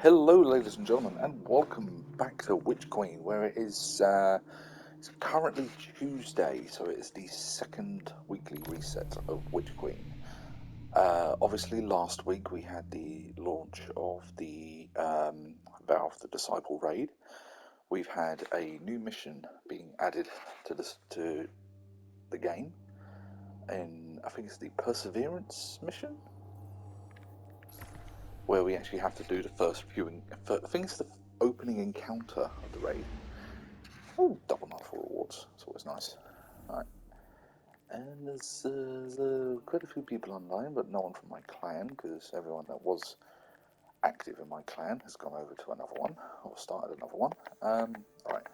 Hello, ladies and gentlemen, and welcome back to Witch Queen, where it is it's currently Tuesday, so it is the second weekly reset of Witch Queen. Obviously, last week we had the launch of the Valve the Disciple raid. We've had a new mission being added to the game, and I think it's the Perseverance mission, where we actually have to do the first viewing. I think it's the opening encounter of the raid. Oh, double mouthful rewards. It's always nice. Alright. And there's quite a few people online, but no one from my clan, because everyone that was active in my clan has gone over to another one, or started another one. Alright.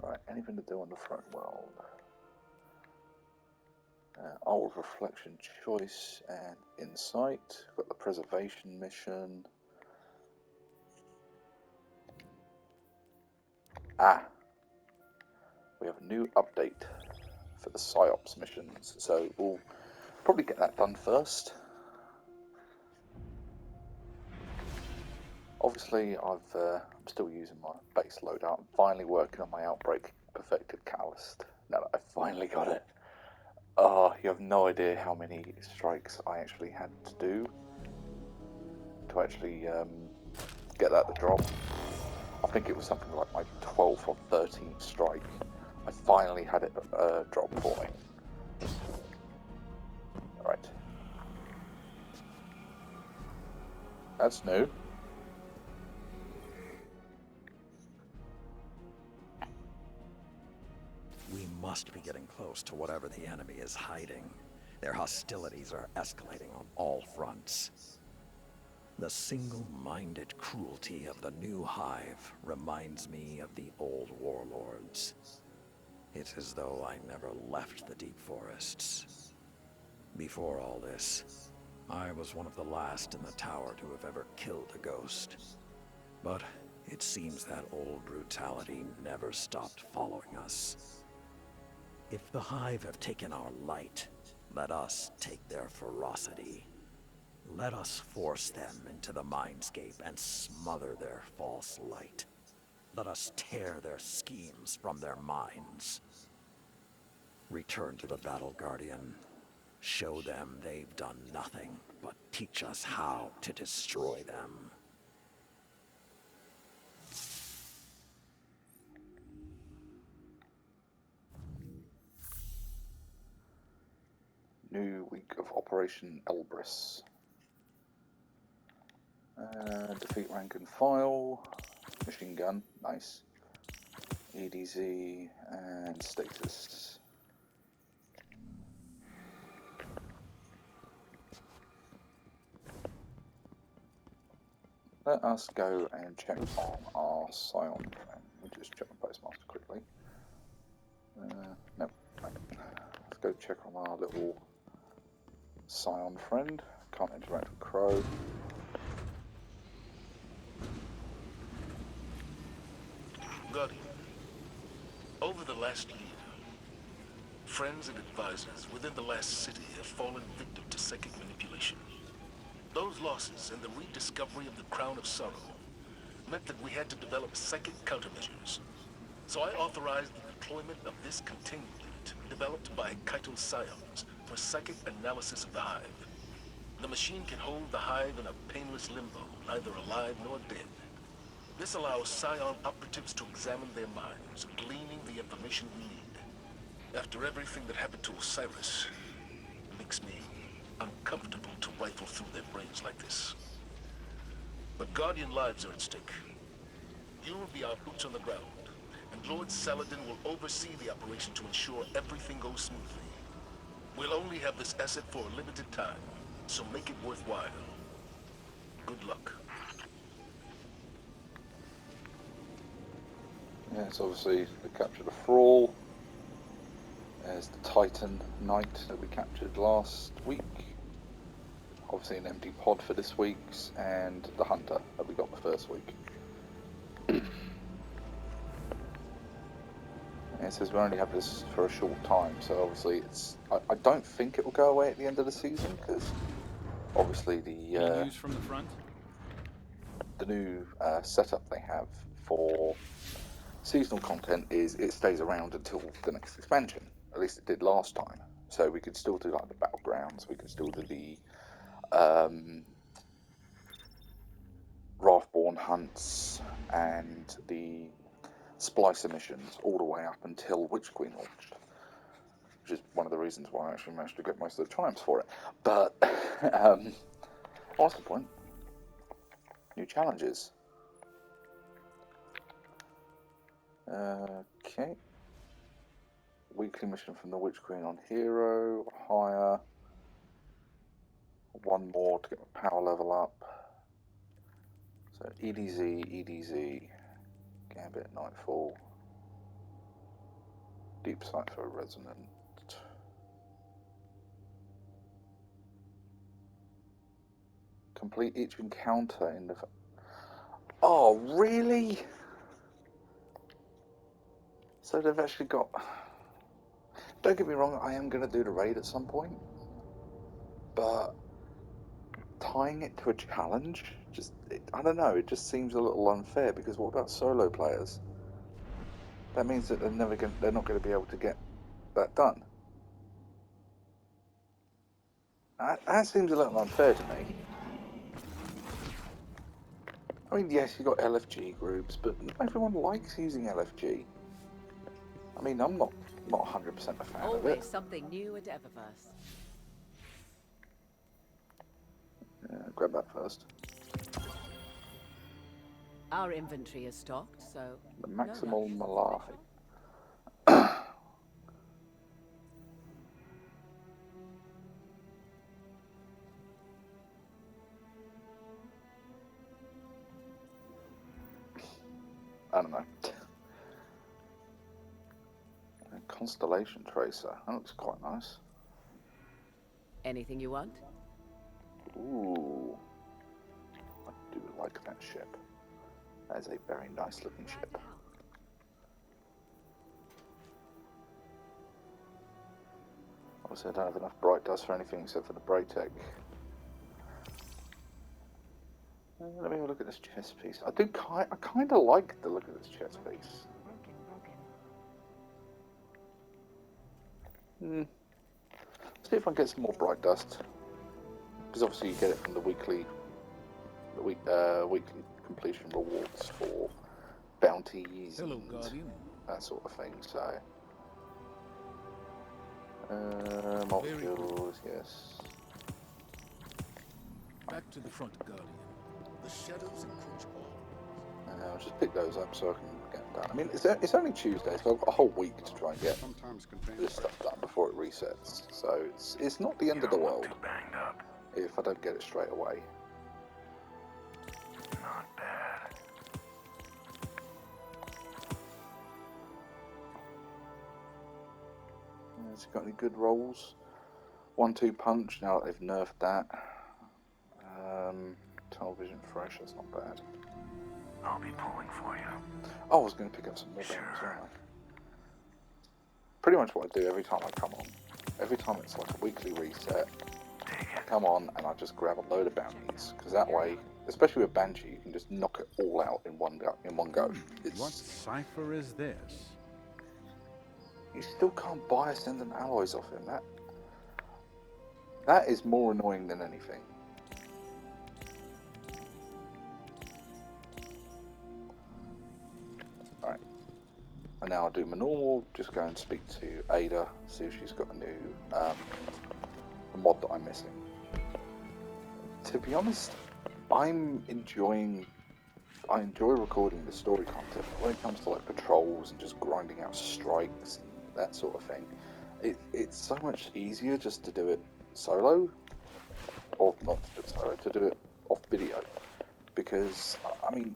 Alright, anything to do on the front world? Old Reflection Choice and Insight. Got the Preservation mission. We have a new update for the PsyOps missions, so we'll probably get that done first. Obviously, I'm still using my base loadout. I'm finally working on my Outbreak Perfected Catalyst. Now that I've finally got it. You have no idea how many strikes I actually had to do to actually get that to drop. I think it was something like my 12th or 13th strike. I finally had it drop for me. Alright. That's new. We must be getting close to whatever the enemy is hiding. Their hostilities are escalating on all fronts. The single-minded cruelty of the new hive reminds me of the old warlords. It's as though I never left the deep forests. Before all this, I was one of the last in the tower to have ever killed a ghost. But it seems that old brutality never stopped following us. If the Hive have taken our light, let us take their ferocity. Let us force them into the mindscape and smother their false light. Let us tear their schemes from their minds. Return to the Battle Guardian. Show them they've done nothing but teach us how to destroy them. New week of Operation Elbrus. Defeat rank and file. Machine gun, nice. EDZ and status. Let us go and check on our Scion friend. We'll just check my postmaster quickly. No, right. Let's go check on our little Scion friend. Can't interact with Crow. Guardian, over the last year, friends and advisors within the last city have fallen victim to psychic manipulation. Those losses and the rediscovery of the Crown of Sorrow meant that we had to develop psychic countermeasures. So I authorized the deployment of this containment unit developed by Kaito Scions for psychic analysis of the Hive. The machine can hold the Hive in a painless limbo, neither alive nor dead. This allows Scion operatives to examine their minds, gleaning the information we need. After everything that happened to Osiris, it makes me uncomfortable to rifle through their brains like this. But Guardian lives are at stake. You will be our boots on the ground, and Lord Saladin will oversee the operation to ensure everything goes smoothly. We'll only have this asset for a limited time, so make it worthwhile. Good luck. Yes, obviously we captured a Thrall. There's the Titan Knight that we captured last week. Obviously an empty pod for this week's, and the Hunter that we got the first week. It says we only have this for a short time, so obviously it's. I don't think it will go away at the end of the season, because obviously Any news from the front? the new setup they have for seasonal content is it stays around until the next expansion. At least it did last time. So we could still do like the battlegrounds. We could still do the Wrathborn hunts and the Splicer missions all the way up until Witch Queen launched, which is one of the reasons why I actually managed to get most of the triumphs for it. But what's the point? New challenges. Okay. Weekly mission from the Witch Queen on Hero, higher. One more to get my power level up. So EDZ, Gambit, Nightfall, Deep Cipher, Resonant. Complete each encounter in the... Oh, really? So they've actually got... Don't get me wrong, I am going to do the raid at some point. But tying it to a challenge, I don't know, it just seems a little unfair, because what about solo players? That means that they're not going to be able to get that done. That seems a little unfair to me. I mean, yes, you've got LFG groups, but not everyone likes using LFG. I mean, I'm not 100% a fan of it. Always something new at Eververse. Grab that first. Our inventory is stocked, so The no maximal rush. Malahi. I don't know. Constellation Tracer. That looks quite nice. Anything you want? Ooh. I do like that ship. That is a very nice looking ship. Obviously, I don't have enough bright dust for anything except for the Braytech. Let me have a look at this chest piece. I kind of like the look of this chest piece. See if I can get some more bright dust, because obviously you get it from the weekly completion rewards for bounties and that sort of thing. So, molecules, yes. Back to the front, Guardian. The shadows encroach all. I'll just pick those up so I can get them done. I mean, it's only Tuesday, so I've got a whole week to try and get this stuff done before it resets. So it's not the end of the world if I don't get it straight away. Not bad. Has it got any good rolls? 1-2 punch, now that they've nerfed that. Television fresh, that's not bad. I'll be pulling for you. Oh, I was going to pick up some more bounties, weren't I? Pretty much what I do every time I come on. Every time it's like a weekly reset, I come on and I just grab a load of bounties, because that way, especially with Banshee, you can just knock it all out in one go. What cipher is this? You still can't buy Ascendant alloys off him. That is more annoying than anything. Alright. And now I'll do my normal, just go and speak to Ada, see if she's got a new mod that I'm missing. To be honest, I enjoy recording the story content. When it comes to like patrols and just grinding out strikes and that sort of thing, it's so much easier just to do it solo, or not to do it solo, to do it off video, because I mean,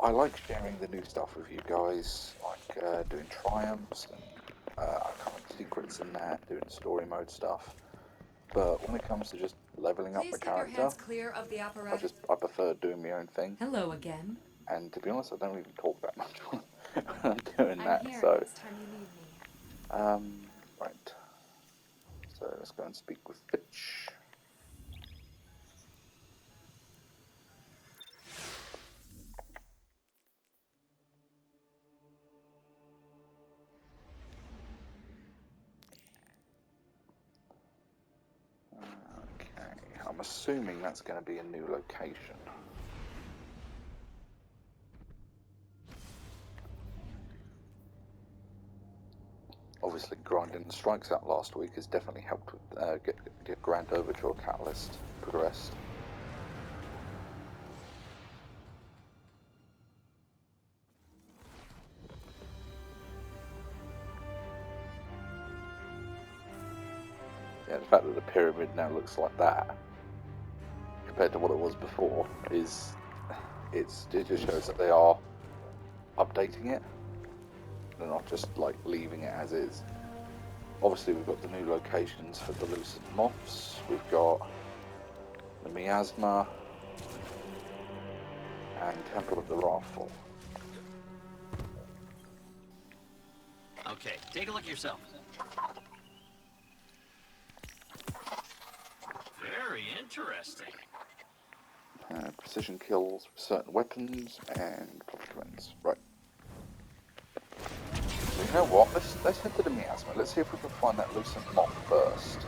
I like sharing the new stuff with you guys, like doing triumphs and uncommon secrets and that, doing story mode stuff. But when it comes to just leveling up the character, your hands clear of the apparatus. I prefer doing my own thing. Hello again. And to be honest, I don't even talk that much when I'm doing that. So, next time you need me. right. So let's go and speak with Fitch. assuming that's going to be a new location. Obviously, grinding the strikes out last week has definitely helped with, get Grand Overture Catalyst progressed. Yeah, the fact that the pyramid now looks like that, compared to what it was before, it just shows that they are updating it. They're not just like leaving it as is. Obviously, we've got the new locations for the Lucent Moths. We've got the Miasma and Temple of the Wrathful. Okay, take a look yourself. Very interesting. Precision kills with certain weapons and plot events. Right. So you know what? Let's head to the Miasma. Let's see if we can find that Lucent Moth first.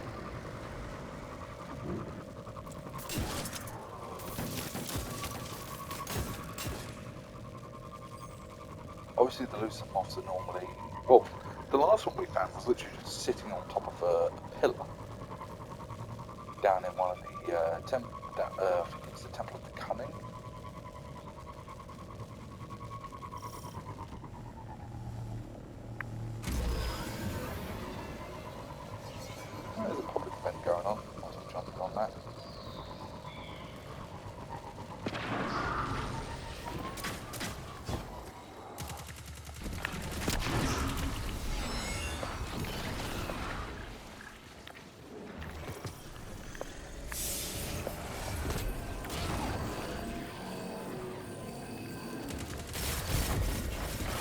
Obviously, the Lucent Moths are normally... Well, the last one we found was literally just sitting on top of a pillar down in one of the I think it's the Temple of the Cunning. There's a public event going on. Might as well jump in on that.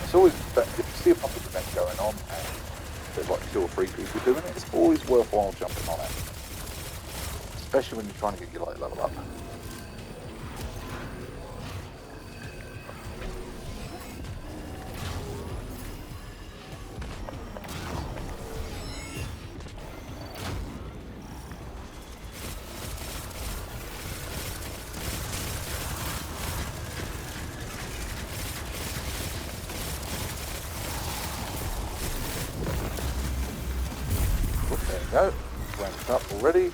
It's always, if you see a public event going on and there's like 2 or 3 people doing it, it's always worthwhile jumping on it. Especially when you're trying to get your light level up. There you go, ranked up already.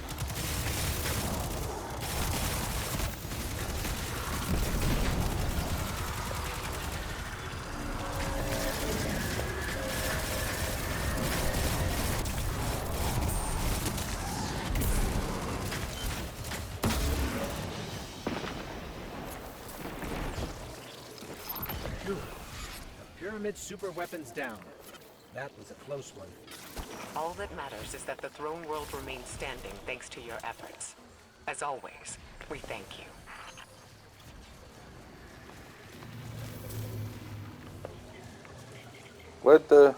Pyramid super weapons down. That was a close one. All that matters is that the throne world remains standing thanks to your efforts. As always, we thank you. Where'd the...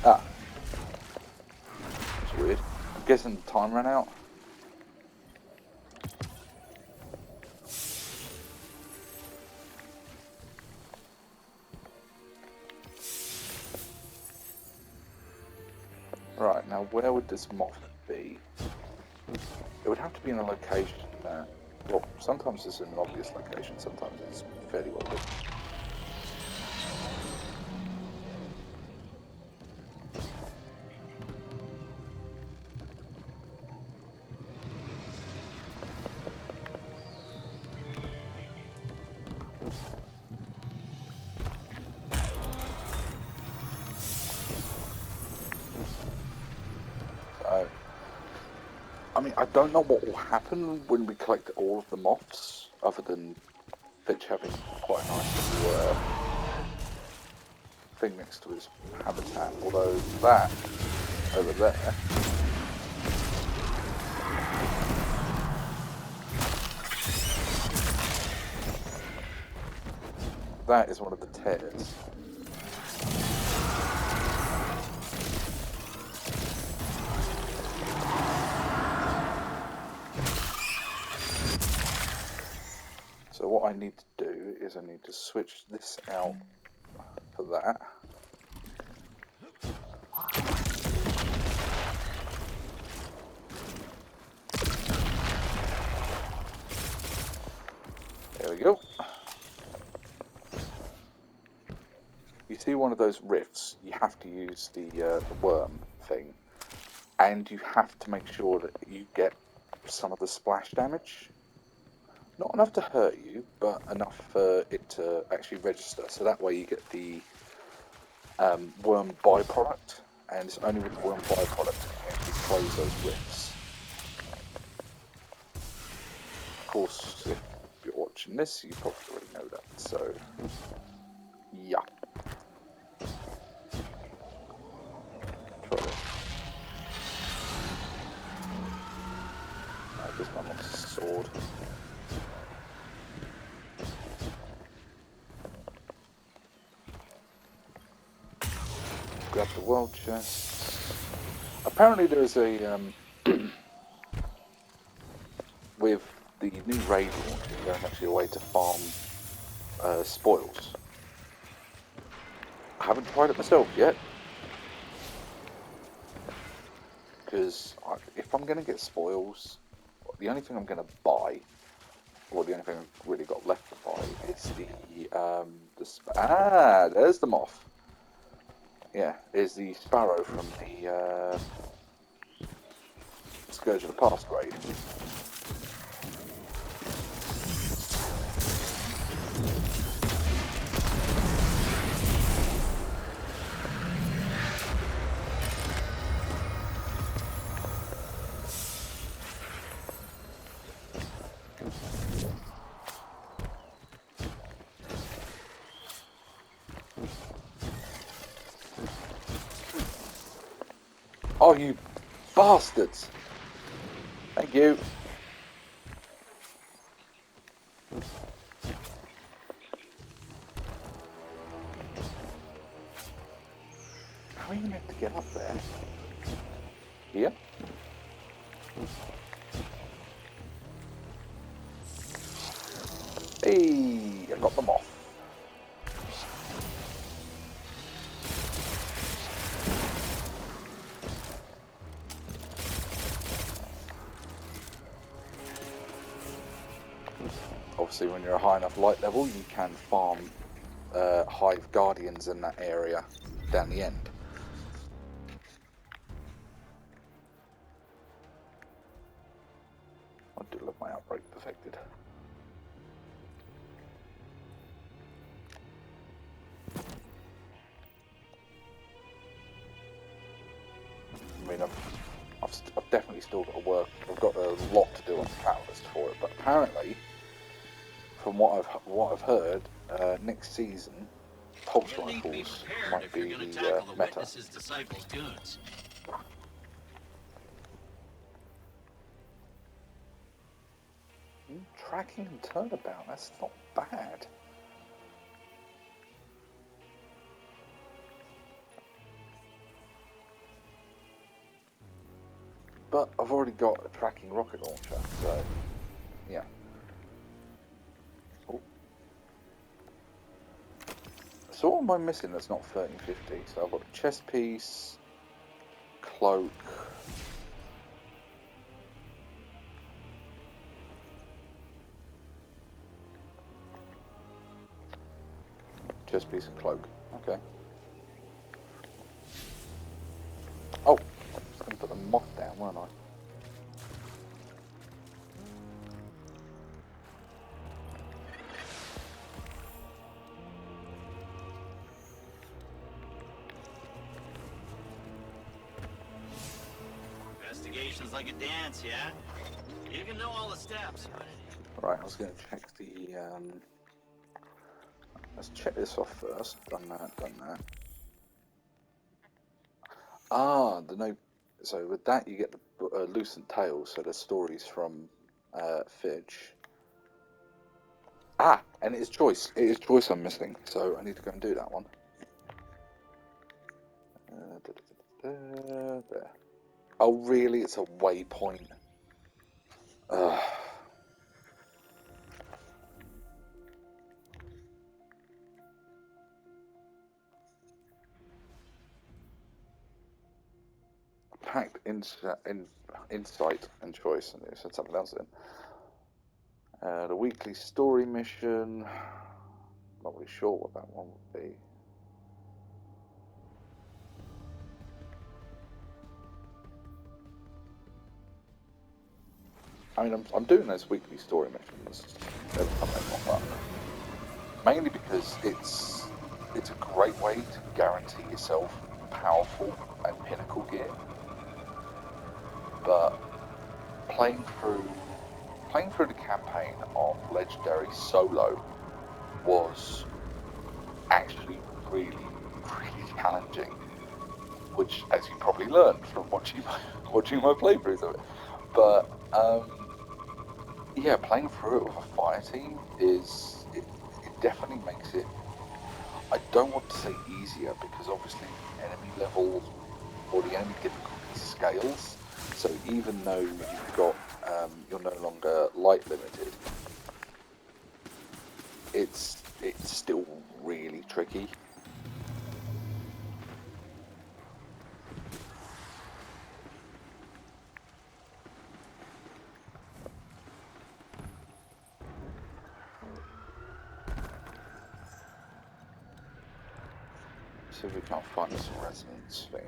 Ah. That's weird. I'm guessing the time ran out. Right, now where would this moth be? It would have to be in a location that... Well, sometimes it's in an obvious location, sometimes it's fairly well hidden. I mean, I don't know what will happen when we collect all of the moths, other than Fitch having quite a nice little thing next to his habitat. Although that over there, that is one of the tears. So what I need to do is I need to switch this out for that. one of those rifts, you have to use the worm thing, and you have to make sure that you get some of the splash damage. Not enough to hurt you, but enough for it to actually register. So that way you get the worm byproduct, and it's only with the worm byproduct that you actually close those rifts. Of course, if you're watching this, you probably already know that. So, yeah. Try this. This one wants a sword. Grab the world chest. Apparently there's a, with the new raid launch, there's actually a way to farm spoils. I haven't tried it myself yet, because if I'm going to get spoils, the only thing I'm going to buy, or the only thing I've really got left to buy, is there's the moth. Yeah, is the sparrow from the Scourge of the Past raid. Oh, you bastards! Thank you. How are you meant to get up there? Here? Hey, I got them off. Obviously, when you're a high enough light level, you can farm hive guardians in that area down the end. I do love my outbreak perfected. I mean, I've definitely still got to work. I've got a lot to do on the catalyst for it, but apparently, from what I've heard, next season, pulse rifles might be the meta. Disciples' goons. Tracking and turnabout, that's not bad. But I've already got a tracking rocket launcher, so yeah. Oh. So what am I missing that's not 1350? So I've got a chest piece, cloak. Chest piece and cloak. Okay. Oh, I was going to put the moth down, weren't I? Investigation's like a dance, yeah? You can know all the steps, but... Right, I was going to check the... Let's check this off first. Done that, done that. Ah, the no... So with that you get the Lucent Tales, so there's stories from Fidge. Ah, and it is choice. It is choice I'm missing, so I need to go and do that one. There. Oh, really? It's a waypoint. Ugh. Packed insight and choice, and it's something else in. The weekly story mission. Not really sure what that one would be. I mean, I'm doing those weekly story missions every time they pop up, mainly because it's a great way to guarantee yourself powerful and pinnacle gear. But playing through the campaign on Legendary solo was actually really, really challenging, which, as you probably learned from watching my playthroughs of it. But yeah, playing through it with a fire team it definitely makes it. I don't want to say easier because obviously the enemy level or the enemy difficulty scales. So even though you've got you're no longer light limited, it's still really tricky. See if we can't find this resonance thing.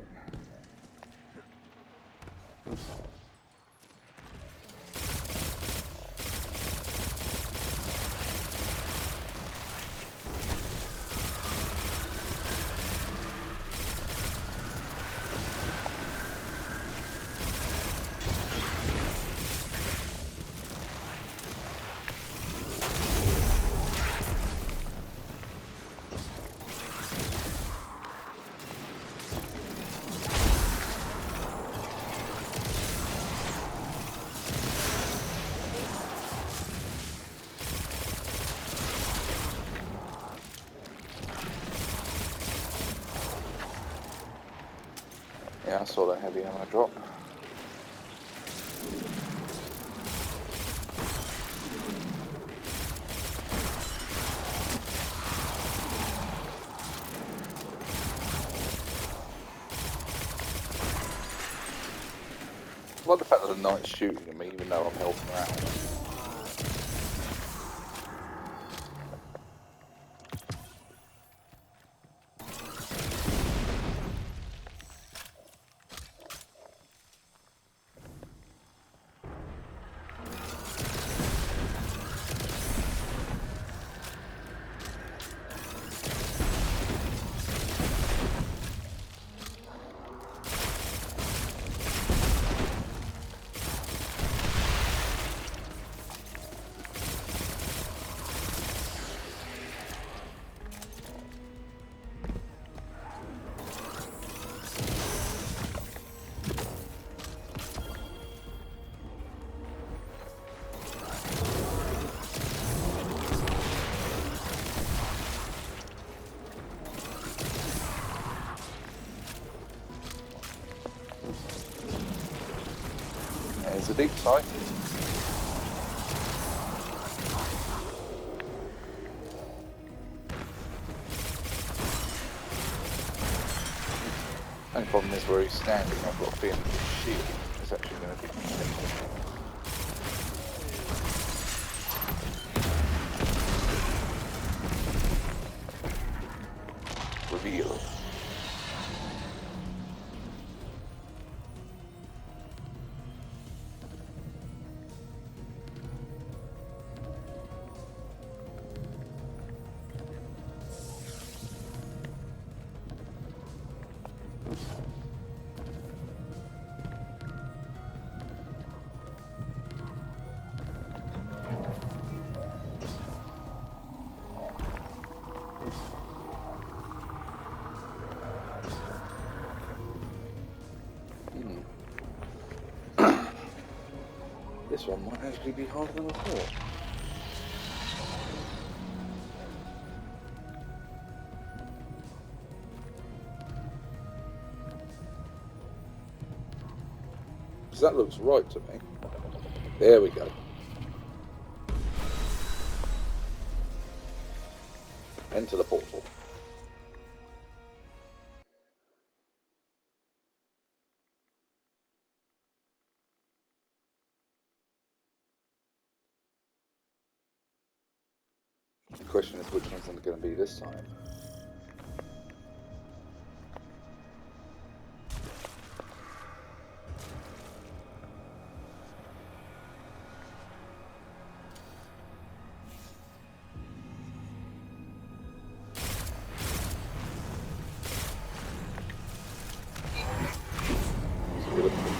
Yeah, I saw that heavy ammo drop. I like the fact that the knight's shooting at me even though I'm helping out. There's a deep sight. Only problem is where he's standing. I've got a feeling his shield is actually going to be reveal. This one might actually be harder than I thought. Because that looks right to me. There we go. Enter the portal. The question is which one's going to be this time.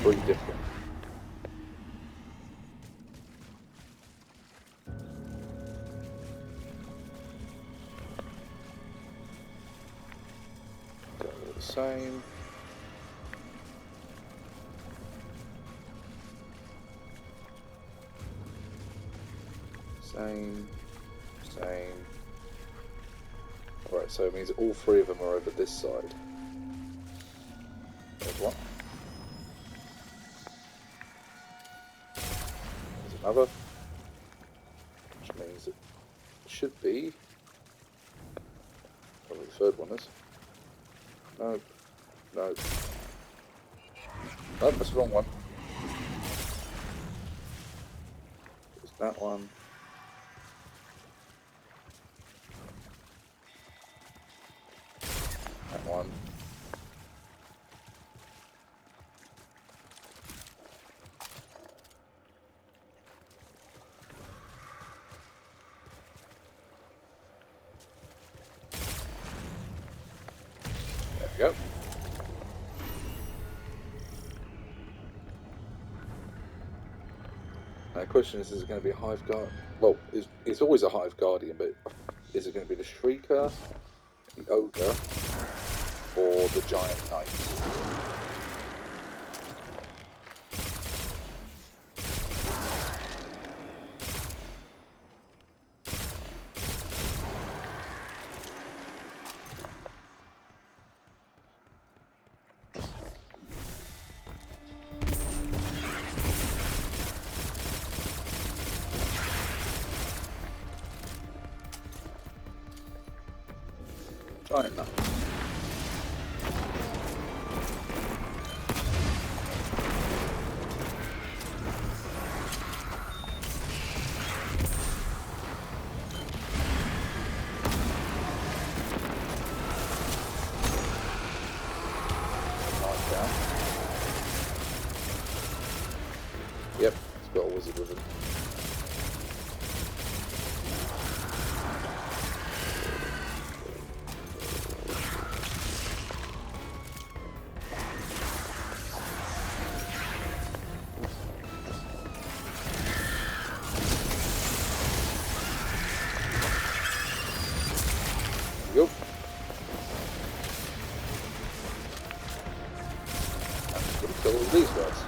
3 different. Go all the same. Same. Alright, so it means all 3 of them are over this side. There's one. There's another. Which means it should be... Probably the 3rd one is. Nope. Nope. Nope, that's the wrong one. It's that one. That one. There we go. Now the question is it going to be a Hive Guard? Well, it's always a Hive Guardian, but is it going to be the Shrieker, the Ogre, or the Giant Knight? Giant Knight. Down. Yep, it's got a wizard with him. Yep. I'm just going to kill all these guys.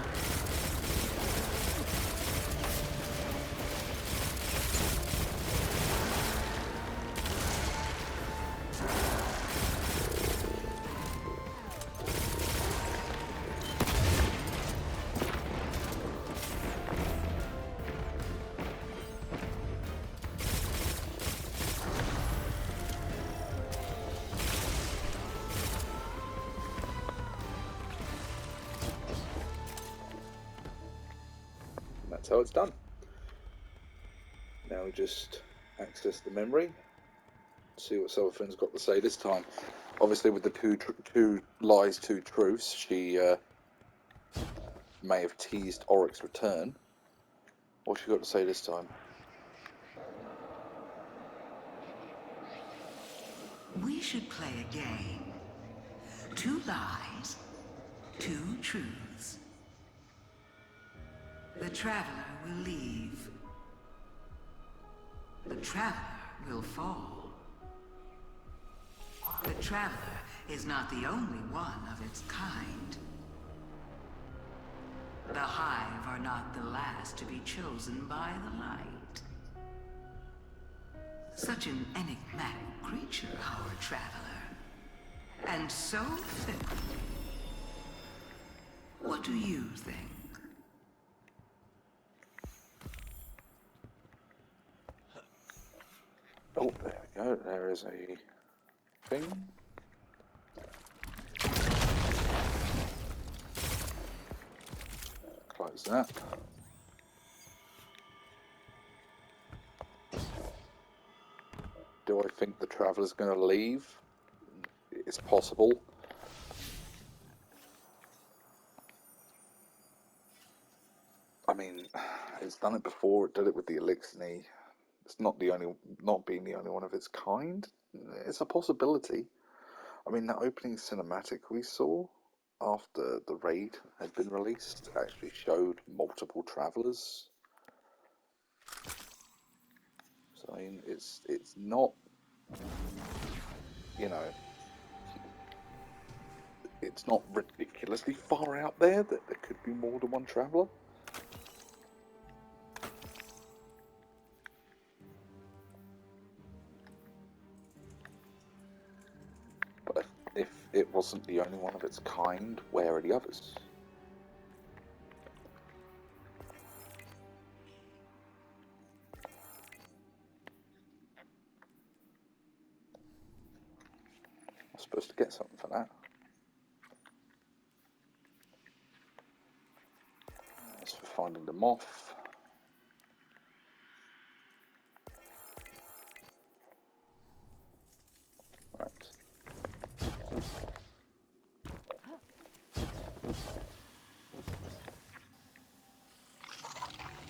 That's how it's done. Now we just access the memory, see what Sylvan's got to say this time. Obviously, with the two lies, 2 truths, she may have teased Oryx's return. What's she got to say this time? We should play a game. 2 lies, 2 truths. The traveler will leave. The traveler will fall. The traveler is not the only one of its kind. The Hive are not the last to be chosen by the light. Such an enigmatic creature, our traveler. And so fickle. What do you think? Oh, there we go. There is a thing. Close that. Do I think the Traveler's going to leave? It's possible. I mean, it's done it before. It did it with the Elixir. It's not being the only one of its kind. It's a possibility. I mean, that opening cinematic we saw, after the raid had been released, actually showed multiple travelers. So I mean, it's not, you know, it's not ridiculously far out there that there could be more than one traveler. But if it wasn't the only one of its kind, where are the others? I'm supposed to get something for that. That's for finding the moth. Right.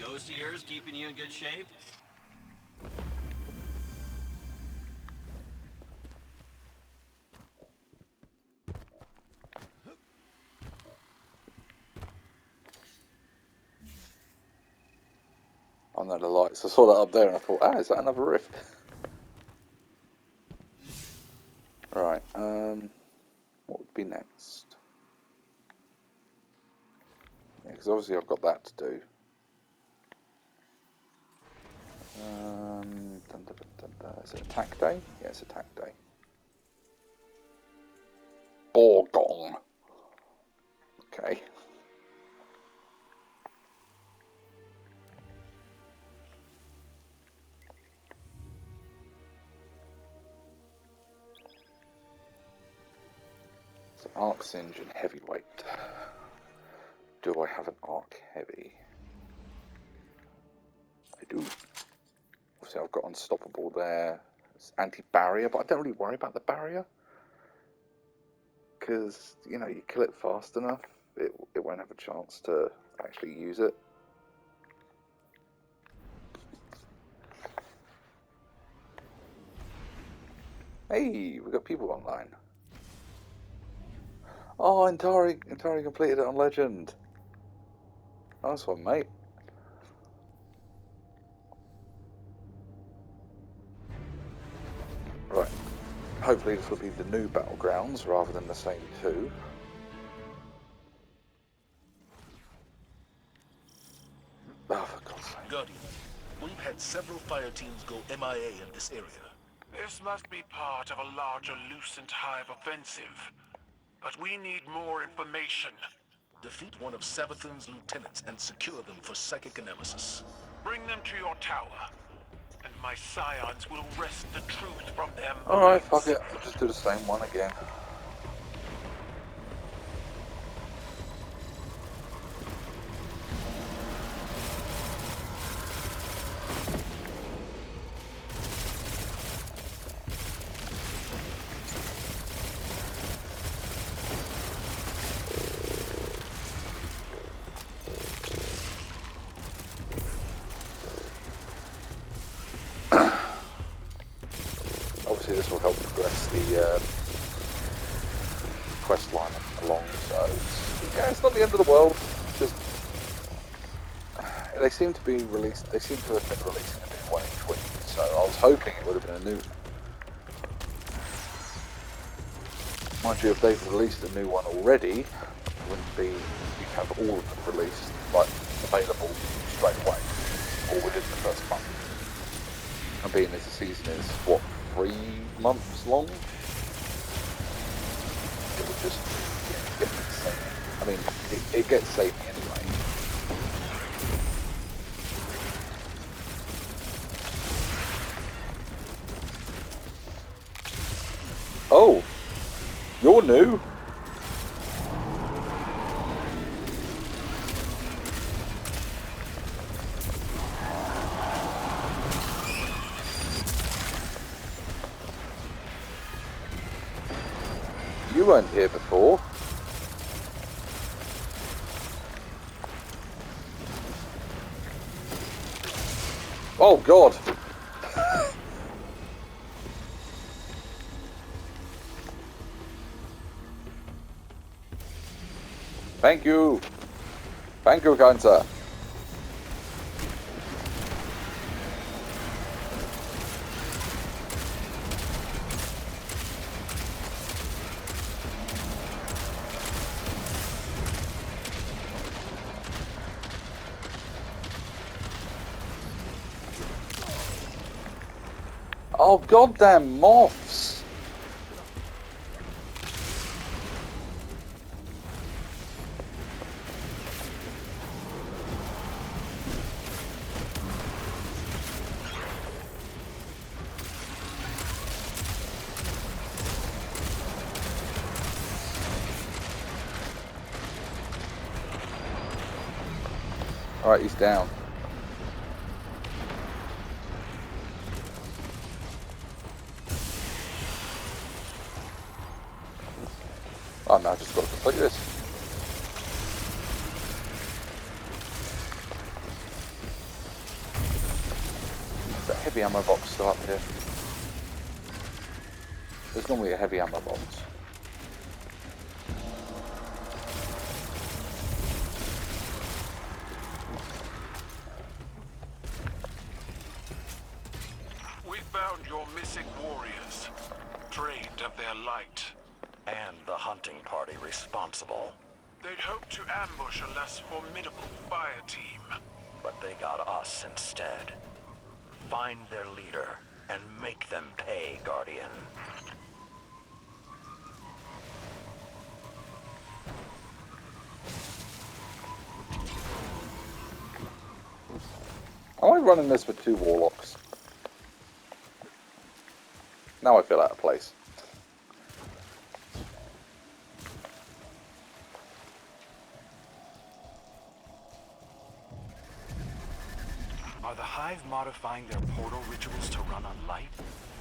Ghost of yours keeping you in good shape? I know the lights. I saw that up there and I thought, ah, is that another rift? Right, what would be next? Yeah, because obviously I've got that to do. Is it attack day? Yeah, it's attack day. Borgong. Okay. So arc singe and heavyweight. Do I have an arc heavy? I do. Obviously I've got unstoppable there. It's anti-barrier, but I don't really worry about the barrier. Because, you know, you kill it fast enough, it won't have a chance to actually use it. Hey, we got people online. Oh, Antari completed it on Legend. Nice one, mate. Right. Hopefully this will be the new battlegrounds rather than the same two. Oh, for God's sake. Guardian, we've had several fire teams go MIA in this area. This must be part of a larger Lucent Hive offensive. But we need more information. Defeat one of Savathun's lieutenants and secure them for psychic analysis. Bring them to your tower, and my scions will wrest the truth from them. Alright, fuck it. I'll just do the same one again. Obviously this will help progress the quest line along, so yeah, it's not the end of the world. Just they seem to be released. They seem to have been releasing a new one each week, so I was hoping it would have been a new. Mind you, if they've released a new one already, it wouldn't be you'd have all of them released, like available straight away, or within the first month. And being as the season is what, 3 months long, it would just get insane. I mean, it gets saved anyway. Oh, you're new. You weren't here before. Oh God. Thank you. Thank you, kind sir. Oh, goddamn moths! Alright, he's down. Oh no, I just got to complete this. Is that heavy ammo box still up here? There's normally a heavy ammo box. We found your missing warriors, drained of their light. And the hunting party responsible. They'd hoped to ambush a less formidable fire team. But they got us instead. Find their leader and make them pay, Guardian. Am I running this with 2 warlocks? Now I feel out of place. Are the Hive modifying their portal rituals to run on light?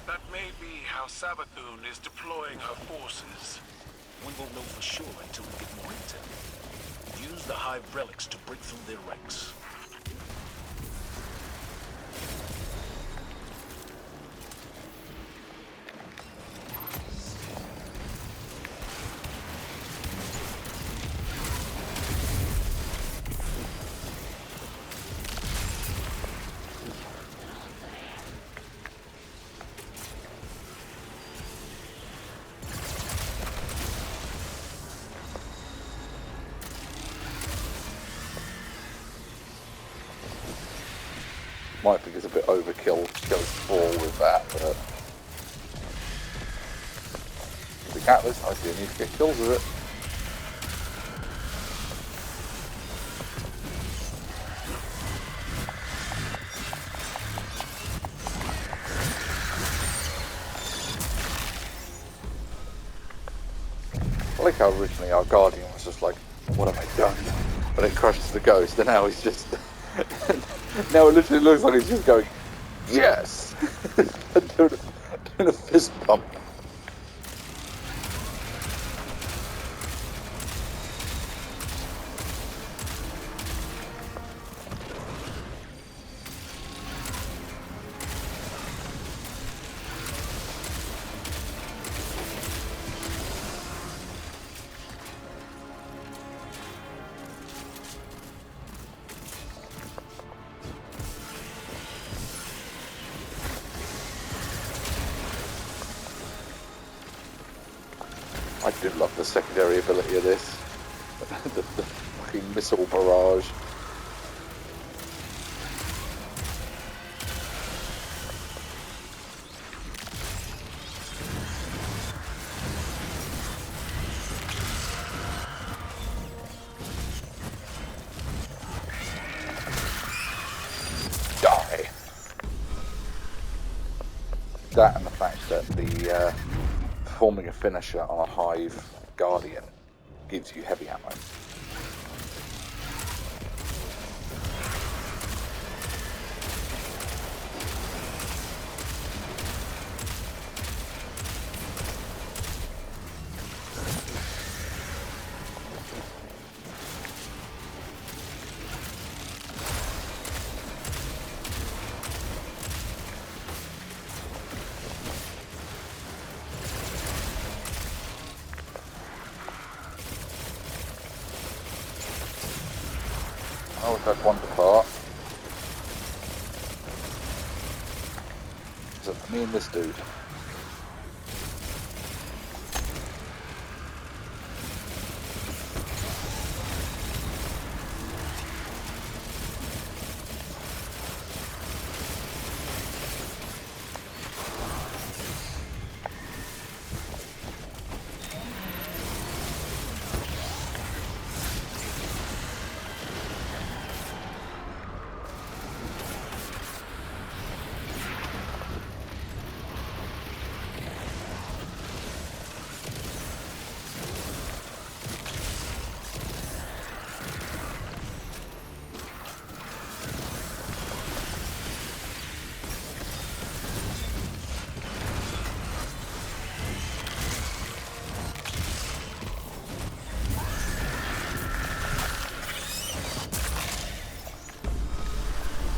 That may be how Savathun is deploying her forces. We won't know for sure until we get more intel. Use the Hive relics to break through their ranks. Might think it's a bit overkill to go full with that, but the Catalyst, I do need to get kills with it. I like how originally our Guardian was just like, what have I done? But it crushes the ghost, and now he's just... now it literally looks like he's just going, yes! doing a fist pump. I do love the secondary ability of this. the fucking missile barrage. Die! That and the fact that the performing a finisher on a Hive Guardian gives you heavy ammo. Oh, we've had one depart. Is it me and this dude?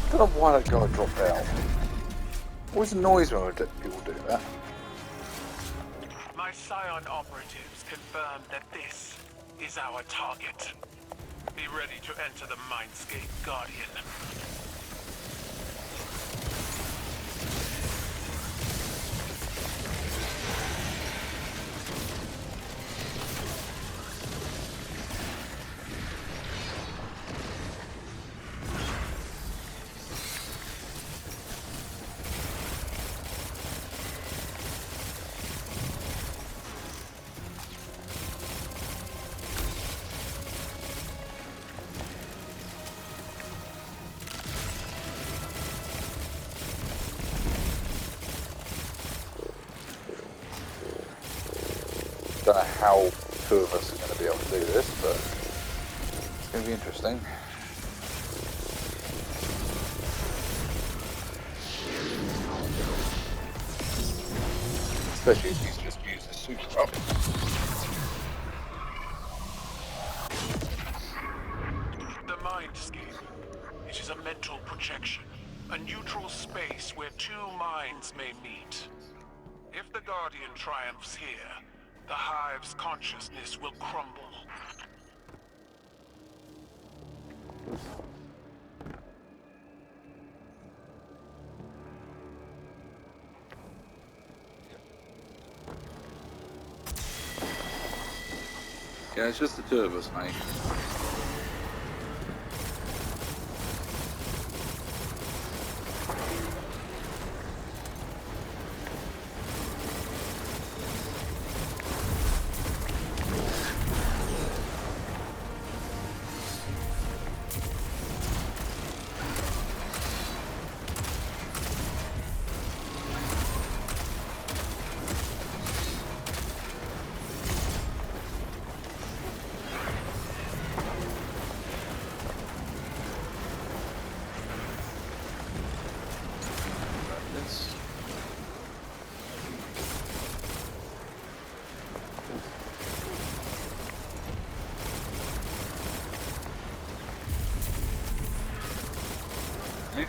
I don't know why that guy dropped out. Always annoys me when people do that. My Scion operatives confirm that this is our target. Be ready to enter the Mindscape Guardian. Don't know how two of us are going to be able to do this, but it's going to be interesting. Especially if he's just used his super up. The Mindscape. It is a mental projection. A neutral space where two minds may meet. If the Guardian triumphs here, the Hive's consciousness will crumble. Yeah, it's just the two of us, mate.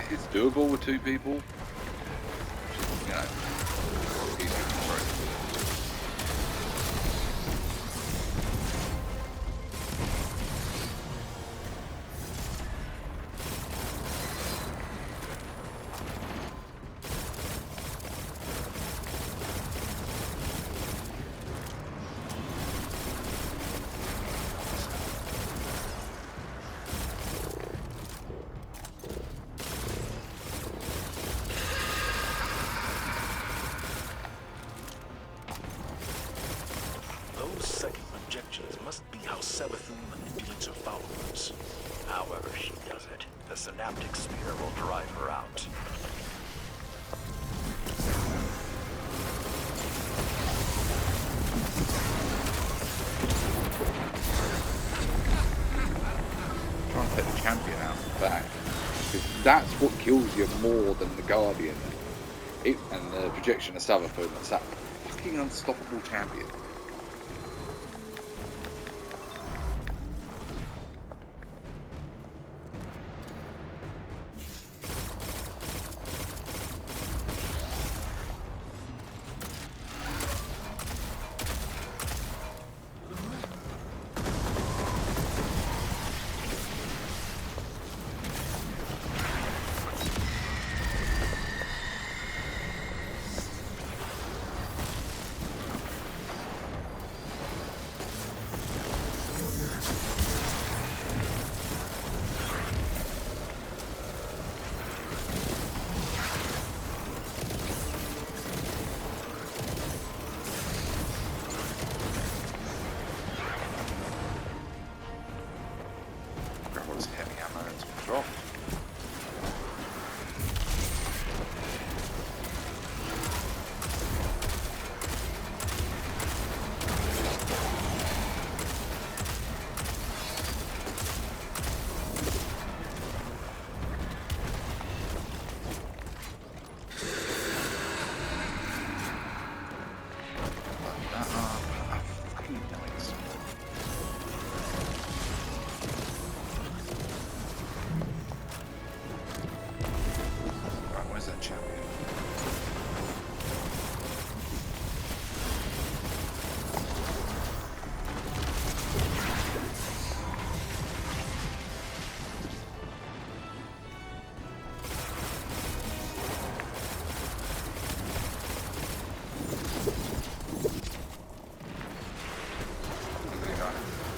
It's doable with two people. You know, easy to control. Those second projections must be how Savathun manipulates her followers. However she does it, the synaptic sphere will drive her out. Trying to take the champion out and back. Because that's what kills you more than the Guardian. And the projection of Savathun, that's that fucking unstoppable champion. That's control.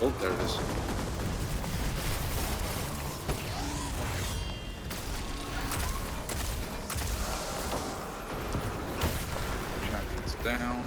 Oh, there it is. Champion's down.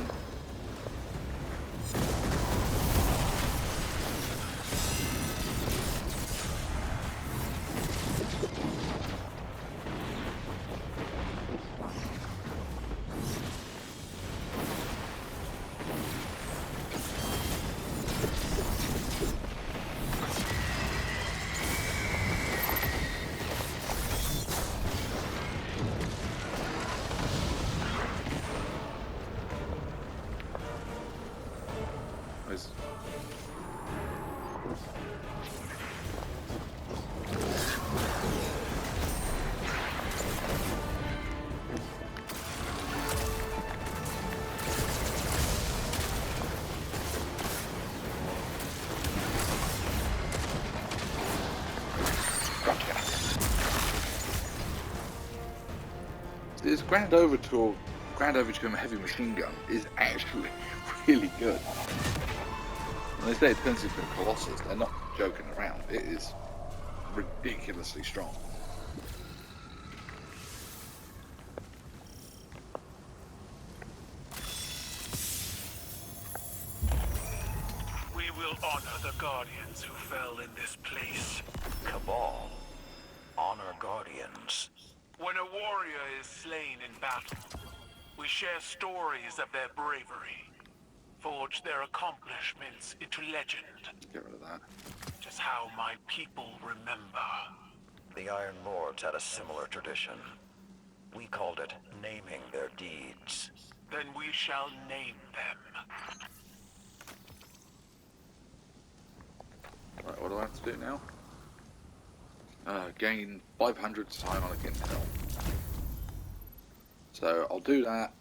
This Grand Overture heavy machine gun is actually really good. When they say it turns into a Colossus, they're not joking around. It is ridiculously strong. We will honor the Guardians who fell in this place. Cabal. Honor Guardians. When a warrior is slain in battle, we share stories of their bravery. Forge their accomplishments into legend. Get rid of that. Just how my people remember. The Iron Lords had a similar tradition. We called it naming their deeds. Then we shall name them. Right, what do I have to do now? Gain 500 psionic intel. So I'll do that,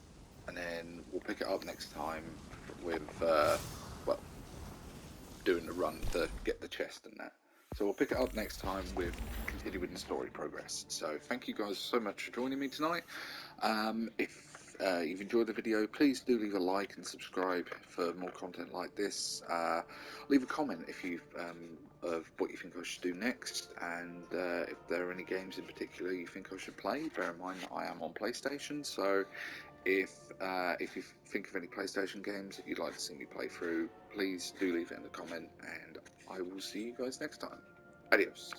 and then we'll pick it up next time with, well, doing the run to get the chest and that. So we'll pick it up next time with continuing the story progress. So thank you guys so much for joining me tonight. If you've enjoyed the video, please do leave a like and subscribe for more content like this. Leave a comment if you of what you think I should do next, and if there are any games in particular you think I should play. Bear in mind that I am on PlayStation, so if you think of any PlayStation games that you'd like to see me play through, please do leave it in the comment, and I will see you guys next time. Adios.